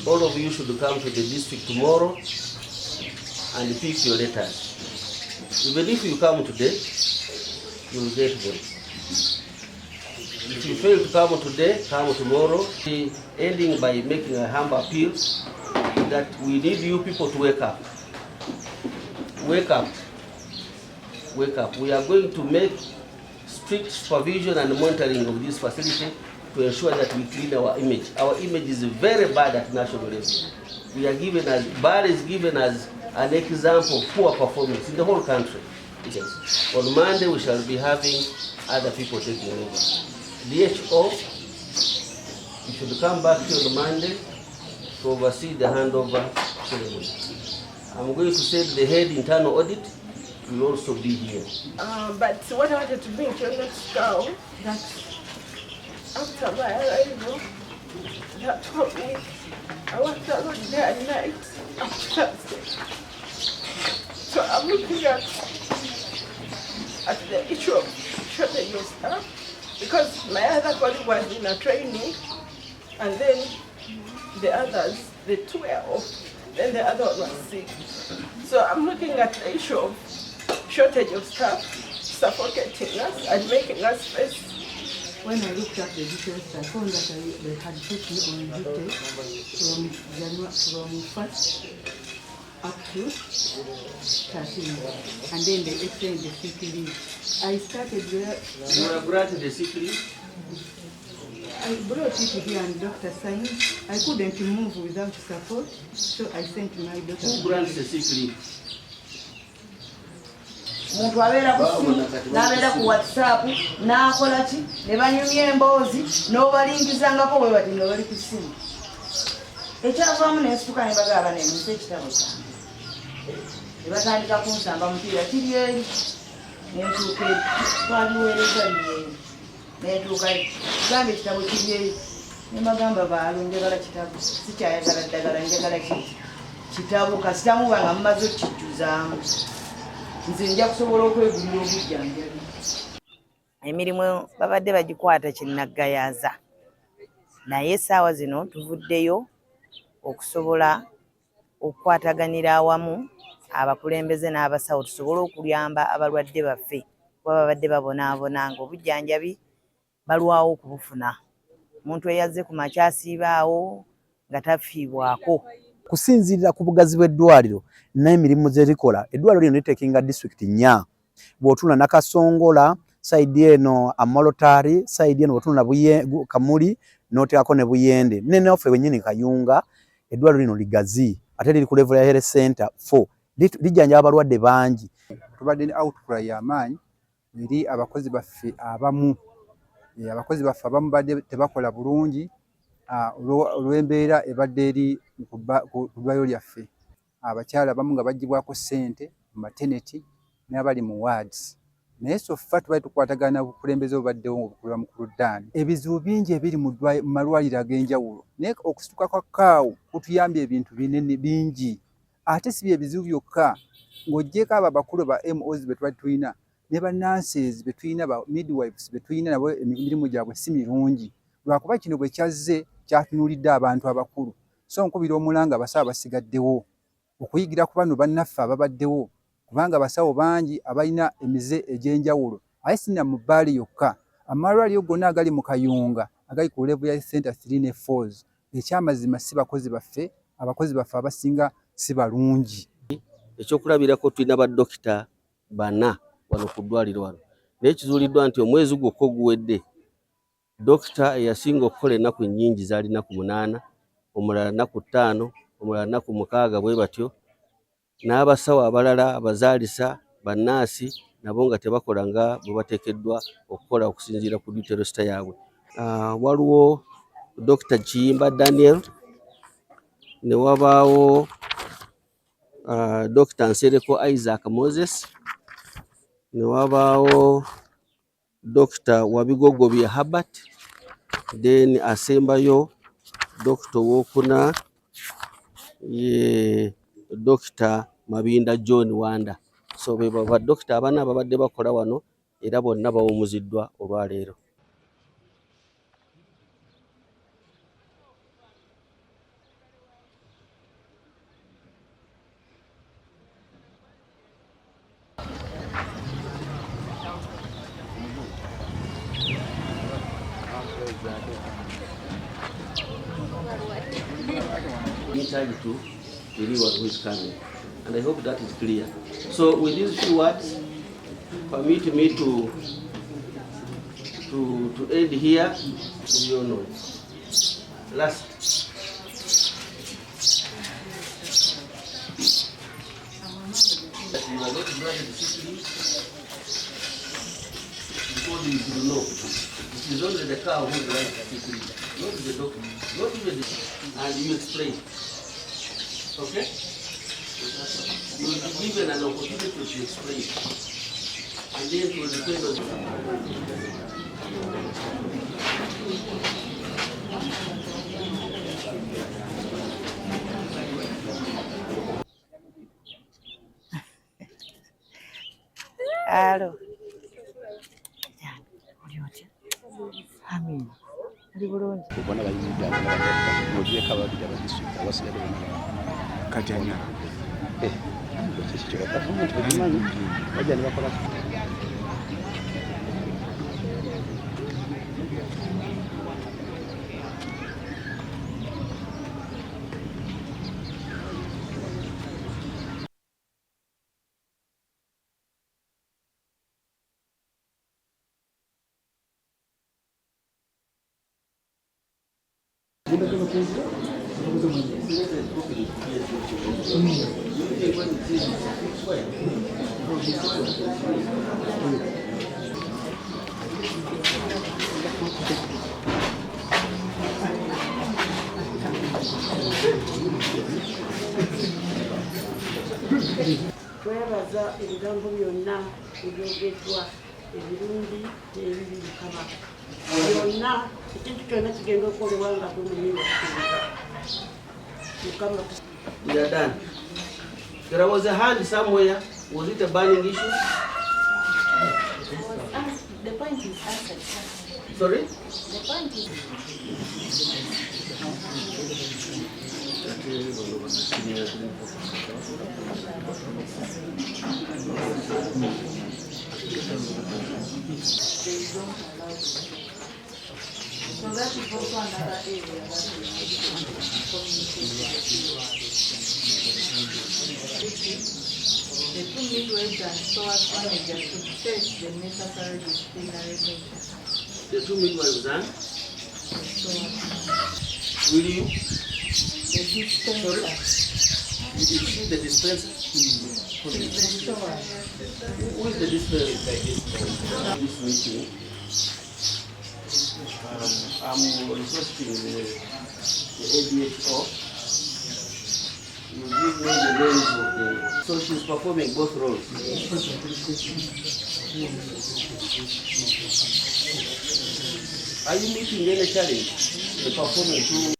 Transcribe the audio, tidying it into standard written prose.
all of you should come to the district tomorrow and pick your letters. Even if you come today, you will get them. If you fail to come today, come tomorrow. Ending by making a humble appeal that we need you people to wake up. Wake up. Wake up. We are going to make strict supervision and monitoring of this facility to ensure that we clean our image. Our image is very bad at national level. We are given as, Bbaale is given as an example of poor performance in the whole country. Yes. On Monday we shall be having other people taking over. DHO, you should come back here on Monday to oversee the handover ceremony. I'm going to say the head internal audit will also be here. But what I wanted to bring to your next go, that after my arrival, that week, I worked a lot there at night after Thursday. So I'm looking at the issue of shortage of staff, because my other colleague was in a training, and then the others, the two were off, then the other one was sick. So I'm looking at the issue of shortage of staff suffocating us and making us face. When I looked at the details, I found that they had put me on duty from 1st up to 13, and then they extended the sick leave. I started there. You were granted the sick leave? I brought it here and doctor signed. I couldn't move without support, so I sent my daughter. Who grants the sick leave? Muntu abeera ku simu n'abeera ku WhatsApp n'akola ki ne banyumya emboozi n'obalingizangako bwe bati nga bali ku simu. Ekyavaamu ne nsituka ne bagamba ne musa ekitabo kyange. Ne batandika kunsamba mupiira kiri eri ne ntuuka eri twaliweereza byeeri ne ntuuka gamba ekitabo kiri eri ne bagamba baalo njagala kitabo sikyayagala ddagala njagala kitabo kasitamuba nga mumaze okukijjuzaamu. Nzinja kusobola okwegulira obujjanjabi. Emirimu babadde bagikwata kinnaggayaza, naye essaawa zino tuvuddeyo okusobola okukwataganira awamu abakulembeze n'abasawo tusobole okuyamba abalwadde baffe kuba babadde babonaabona nga obujjanjabi balwawo okubufuna. Omuntu eyazze ku makya asiibaawo nga tafiibwako. Kusinziirira ku bugazi bw'eddwaliro n'emirimu ze likola, eddwaliro lino litekinga district 4. Bw'otuna Nakasongola, saidi eno Amolotari, saidi eno bw'otuna Kamuli, n'oteekako ne Buyende. Nene waffe wennyini Kayunga, eddwaliro lino ligazi, ate liri ku level ya Health Centre IV. Lijjanjaba abalwadde bangi. Tubadde ne outcry y'amaanyi eri abakozi baffe abamu. Abakozi baffe abamu badde tebakola bulungi olw'embeera ebadde eri ku ddwaliro lyaffe. Abakyala abamu nga baggyibwako ssente mu maternity n'abali mu wards. Naye soffa tubadde tukwatagana bukulembeze obubaddewo obukulira mukulu Dani. Ebizibu bingi ebiri mu malwaliro ag'enjawulo, naye okusituka kwa kaawo kutuyambye ebintu binene bingi. Ate si bye bizibu byokka, ng'oggyeko abo abakulu ba MOs be tubadde tulina ne ba nurses be tulina, ba midwives be tulina, nabo emirimu gyabwe si mirungi. Lwakuba kino bwe kyazze kyatunuulidde abantu abakulu. So nkubira omulanga abasawo basigaddewo okuyigira ku bano bannaffe ababaddewo, kubanga abasawo bangi abalina emize egy'enjawulo. Aye si na mu Bbaale yokka, amalwaliro gonna agali mu Kayunga agali ku level ya Centre 3 ne 4. Ekyamazima si bakozi baffe, abakozi baffe abasinga si balungi. Ekyokulabirako tulina baddokita bana wano ku ddwaliro wano. Naye kizuuliddwa nti omwezi gwokka oguwedde, dokita eyasinga okukola ennaku ennyingi zaali nnaku 8, omulala nnaku 5, omulala nnaku 6 bwe batyo. N'abasawo abalala abazaalisa bannaasi nabo nga tebakola nga bwe bateekeddwa okukola okusinziira ku duty roster yaabwe. Waliwo Dr. Kiyimba Daniel, ne wabaawo Dr. Nsereko Isaac Moses, ne wabaawo Dr. Wabigogobye Herbert, then asembayo Dr. Wokuna ye Dr. Mabinda John Wanda. So beba Dr. abana ababadde bakola wano era bonna bawumuziddwa olwaleero. in charge to anyone who is coming. And I hope that is clear. So with these few words, permit me to end here. You know. Last. That you are not granted sick leave because you should know. It is only the cow who grants sick leave, not the doctor, not even the. And you explain. Okay? You will be given an opportunity to explain. And then it will depend on Hello. Amin. Kubona bayimiriziddwa n'ogiye kababira abadisitulikiti abasigadde bonna kati ana ekyo gavumenti bakimanyi bajja ne bakola twebaza ebigambo byonna ebyogeddwa ebirungi n'ebibi Mukama byonna ekintu kyonna kigenda okukolebwa nga gumunyiwa Mukama. we are done. There was a hand somewhere. Was it a burning issue? The point is answered. Sorry? The point is so that is also another area that we the two midwives and stores managers should take the necessary disciplinary measures. The two midwives and So, will you? the dispenser. Is it the dispenser? The store. Who is the dispenser? This meeting. I'm requesting the ADHO. You give me the names of the. So she's performing both roles. Are you meeting any challenge? The performing two.